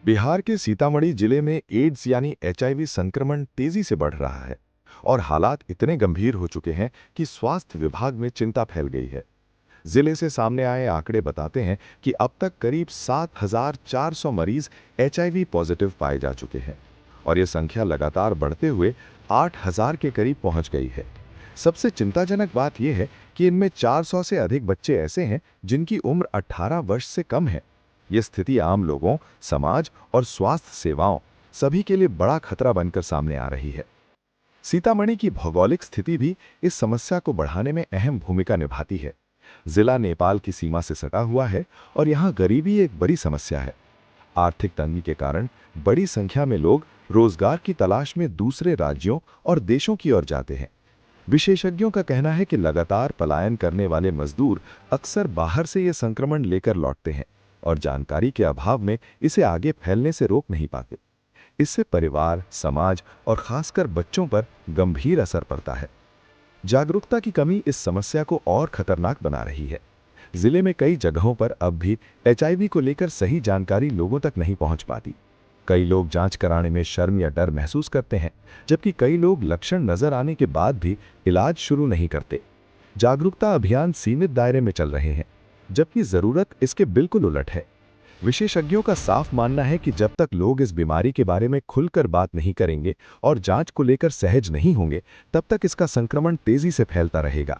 बिहार के सीतामढ़ी जिले में एड्स यानी एचआईवी संक्रमण तेजी से बढ़ रहा है और हालात इतने गंभीर हो चुके हैं कि स्वास्थ्य विभाग में चिंता फैल गई है। जिले से सामने आए आंकड़े बताते हैं कि अब तक करीब 7,400 मरीज एचआईवी पॉजिटिव पाए जा चुके हैं और ये संख्या लगातार बढ़ते हुए 8,000 के करीब पहुंच गई है। सबसे चिंताजनक बात यह है कि इनमें 400 से अधिक बच्चे ऐसे हैं जिनकी उम्र 18 वर्ष से कम है। ये स्थिति आम लोगों, समाज और स्वास्थ्य सेवाओं सभी के लिए बड़ा खतरा बनकर सामने आ रही है। सीतामढ़ी की भौगोलिक स्थिति भी इस समस्या को बढ़ाने में अहम भूमिका निभाती है। जिला नेपाल की सीमा से सटा हुआ है और यहाँ गरीबी एक बड़ी समस्या है। आर्थिक तंगी के कारण बड़ी संख्या में लोग रोजगार की तलाश में दूसरे राज्यों और देशों की ओर जाते हैं। विशेषज्ञों का कहना है कि लगातार पलायन करने वाले मजदूर अक्सर बाहर से ये संक्रमण लेकर लौटते हैं और जानकारी के अभाव में इसे आगे फैलने से रोक नहीं पाते। इससे परिवार, समाज और खासकर बच्चों पर गंभीर असर पड़ता है। जागरूकता की कमी इस समस्या को और खतरनाक बना रही है। जिले में कई जगहों पर अब भी एचआईवी को लेकर सही जानकारी लोगों तक नहीं पहुंच पाती। कई लोग जांच कराने में शर्म या डर महसूस करते हैं, जबकि कई लोग लक्षण नजर आने के बाद भी इलाज शुरू नहीं करते। जागरूकता अभियान सीमित दायरे में चल रहे हैं, जबकि जरूरत इसके बिल्कुल उलट है। विशेषज्ञों का साफ मानना है कि जब तक लोग इस बीमारी के बारे में खुलकर बात नहीं करेंगे और जांच को लेकर सहज नहीं होंगे, तब तक इसका संक्रमण तेजी से फैलता रहेगा।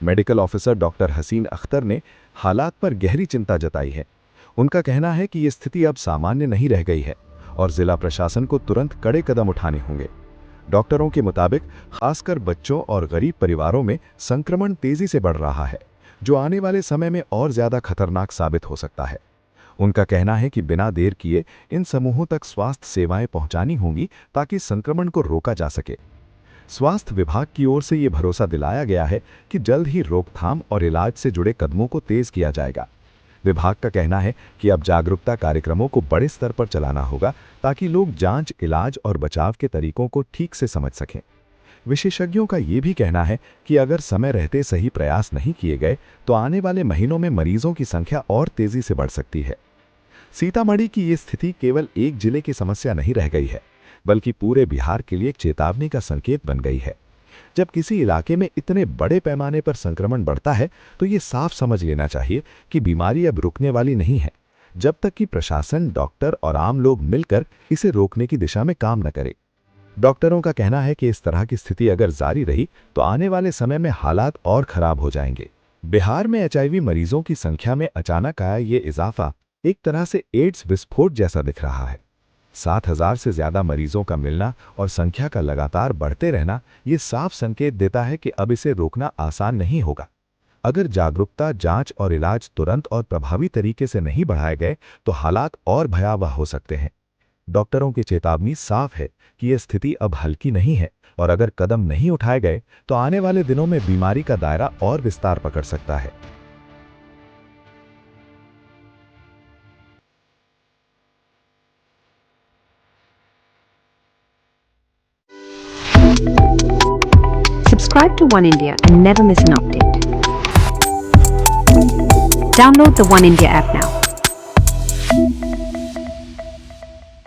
मेडिकल ऑफिसर डॉक्टर हसीन अख्तर ने हालात पर गहरी चिंता जताई है। उनका कहना है कि ये स्थिति अब सामान्य नहीं रह गई है और जिला प्रशासन को तुरंत कड़े कदम उठाने होंगे। डॉक्टरों के मुताबिक खासकर बच्चों और गरीब परिवारों में संक्रमण तेजी से बढ़ रहा है, जो आने वाले समय में और ज्यादा खतरनाक साबित हो सकता है। उनका कहना है कि बिना देर किए इन समूहों तक स्वास्थ्य सेवाएं पहुंचानी होंगी ताकि संक्रमण को रोका जा सके। स्वास्थ्य विभाग की ओर से ये भरोसा दिलाया गया है कि जल्द ही रोकथाम और इलाज से जुड़े कदमों को तेज किया जाएगा। विभाग का कहना है कि अब जागरूकता कार्यक्रमों को बड़े स्तर पर चलाना होगा ताकि लोग जांच, इलाज और बचाव के तरीकों को ठीक से समझ सकें। विशेषज्ञों का ये भी कहना है कि अगर समय रहते सही प्रयास नहीं किए गए तो आने वाले महीनों में मरीजों की संख्या और तेजी से बढ़ सकती है। सीतामढ़ी की ये स्थिति केवल एक जिले की समस्या नहीं रह गई है, बल्कि पूरे बिहार के लिए एक चेतावनी का संकेत बन गई है। जब किसी इलाके में इतने बड़े पैमाने पर संक्रमण बढ़ता है तो ये साफ समझ लेना चाहिए कि बीमारी अब रुकने वाली नहीं है, जब तक कि प्रशासन, डॉक्टर और आम लोग मिलकर इसे रोकने की दिशा में काम न करें। डॉक्टरों का कहना है कि इस तरह की स्थिति अगर जारी रही तो आने वाले समय में हालात और खराब हो जाएंगे। बिहार में एचआईवी मरीजों की संख्या में अचानक आया ये इजाफा एक तरह से एड्स विस्फोट जैसा दिख रहा है। 7,000 से ज्यादा मरीजों का मिलना और संख्या का लगातार बढ़ते रहना ये साफ संकेत देता है कि अब इसे रोकना आसान नहीं होगा। अगर जागरूकता, जांच और इलाज तुरंत और प्रभावी तरीके से नहीं बढ़ाए गए तो हालात और भयावह हो सकते हैं। डॉक्टरों की चेतावनी साफ है कि यह स्थिति अब हल्की नहीं है और अगर कदम नहीं उठाए गए तो आने वाले दिनों में बीमारी का दायरा और विस्तार पकड़ सकता है। Subscribe to One India and never miss an update. Download the One India app now.